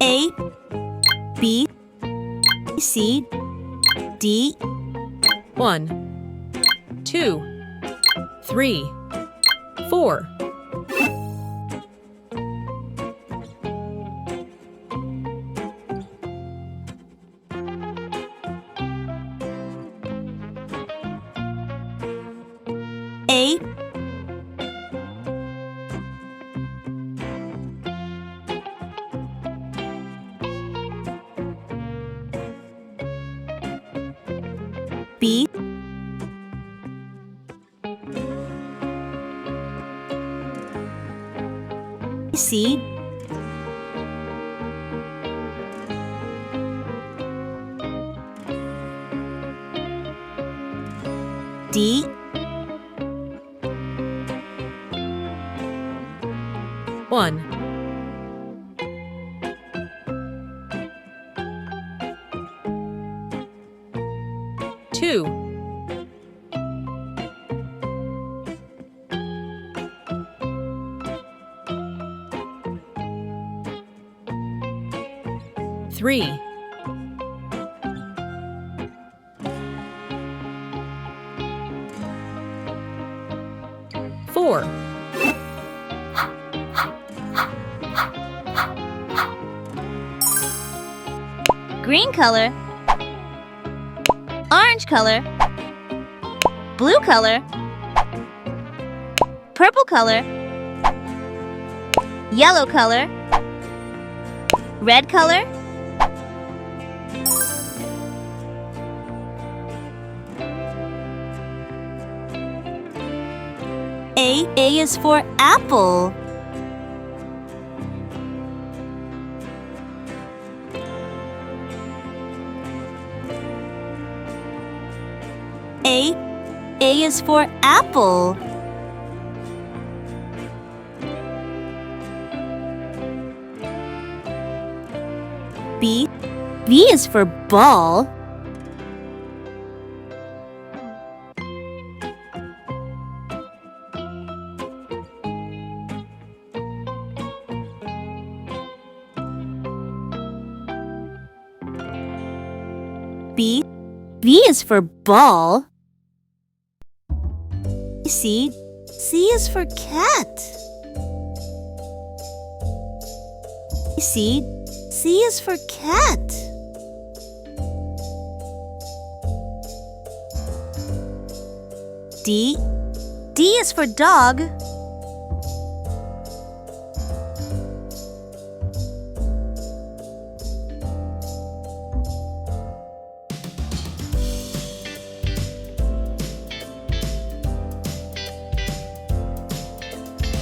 A, B, C, D. 1, 2, 3, 4. A, B, C, D. 1, 2, 3, 4. Green color, orange color, blue color, purple color, yellow color, red color. A is for apple. A is for apple. B is for ball. B is for ball. C is for cat. C is for cat. D is for dog.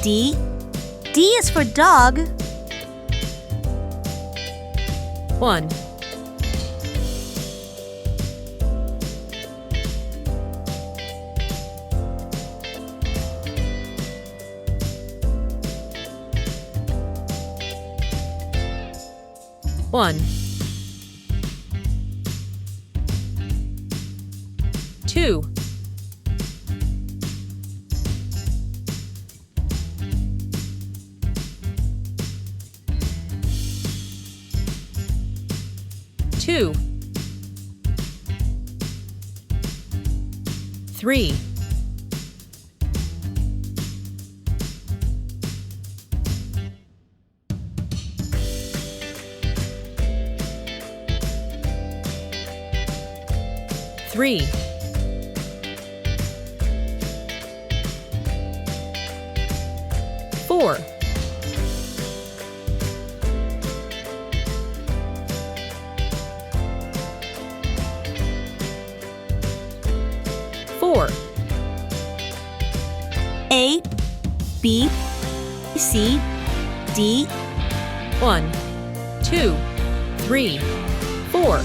D is for dog. 1, 1, 2, 2, 3, 3, 4, 4. A, B, C, D. 1, 2, 3, 4.